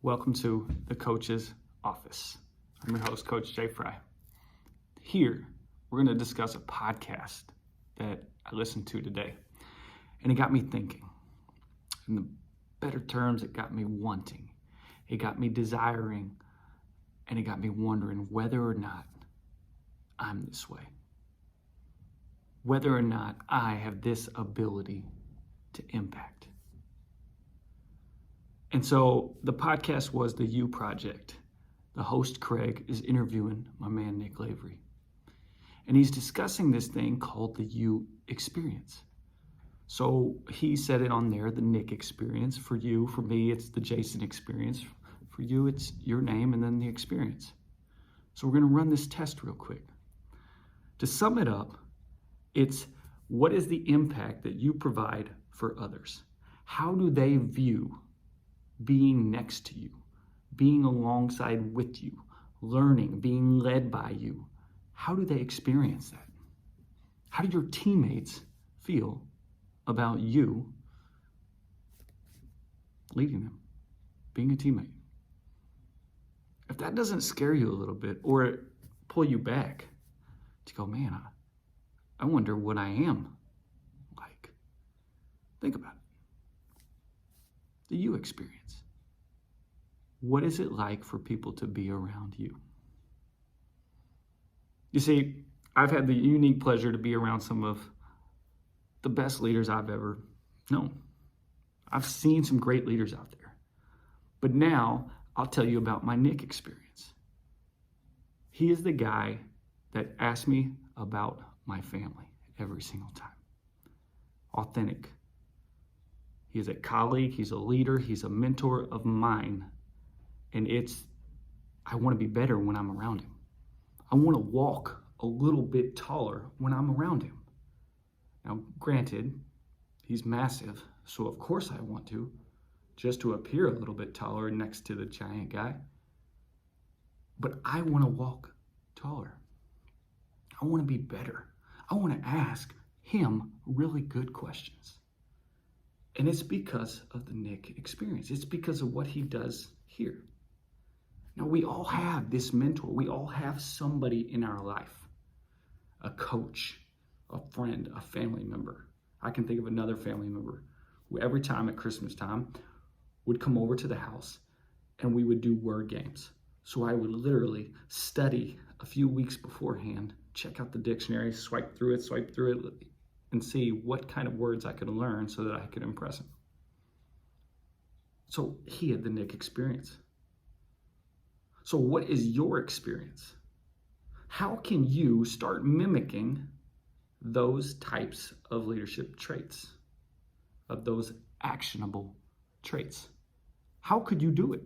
Welcome to the Coach's Office. I'm your host, Coach Jay Fry. Here, we're going to discuss a podcast that I listened to today, and it got me thinking. In the better terms, it got me wanting, it got me desiring, and it got me wondering whether or not I'm this way. Whether or not I have this ability to impact. And so the podcast was the You Project. The host, Craig, is interviewing my man, Nick Lavery. And he's discussing this thing called the You Experience. So he said it on there, the Nick Experience. For you, for me, it's the Jason Experience. For you, it's your name and then the experience. So we're going to run this test real quick. To sum it up, it's what is the impact that you provide for others? How do they view being next to you, being alongside with you, learning, being led by you? How do they experience that? How do your teammates feel about you leading them, being a teammate? If that doesn't scare you a little bit or pull you back to go, man, I wonder what I am like. Think about it. The You Experience. What is it like for people to be around you? You see, I've had the unique pleasure to be around some of the best leaders I've ever known. I've seen some great leaders out there. But now I'll tell you about my Nick experience. He is the guy that asked me about my family every single time. Authentic. He is a colleague, he's a leader, he's a mentor of mine. And I want to be better when I'm around him. I want to walk a little bit taller when I'm around him. Now, granted, he's massive, so of course I want to, just to appear a little bit taller next to the giant guy. But I want to walk taller. I want to be better. I want to ask him really good questions. And it's because of the Nick experience. It's because of what he does here. Now, we all have this mentor. We all have somebody in our life, a coach, a friend, a family member. I can think of another family member who every time at Christmas time would come over to the house and we would do word games. So I would literally study a few weeks beforehand, check out the dictionary, swipe through it, and see what kind of words I could learn so that I could impress him. So he had the Nick experience. So what is your experience? How can you start mimicking those types of leadership traits, of those actionable traits? How could you do it?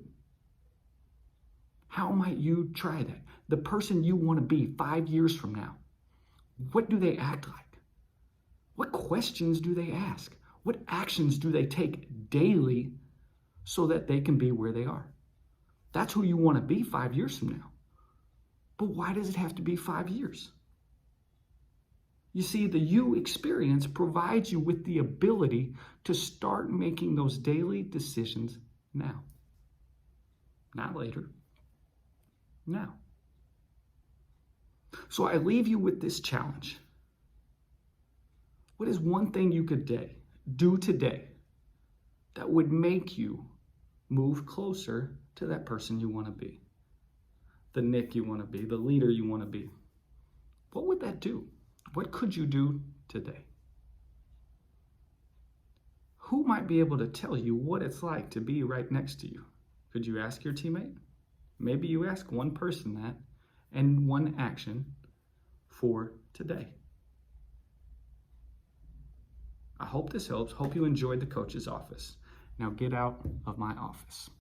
How might you try that? The person you want to be 5 years from now, what do they act like? What questions do they ask? What actions do they take daily so that they can be where they are? That's who you want to be 5 years from now. But why does it have to be 5 years? You see, the You experience provides you with the ability to start making those daily decisions now. Not later. Now. So I leave you with this challenge. What is one thing you could do today that would make you move closer to that person you want to be? The Nick you want to be, the leader you want to be. What would that do? What could you do today? Who might be able to tell you what it's like to be right next to you? Could you ask your teammate? Maybe you ask one person that and one action for today. I hope this helps. Hope you enjoyed the Coach's Office. Now get out of my office.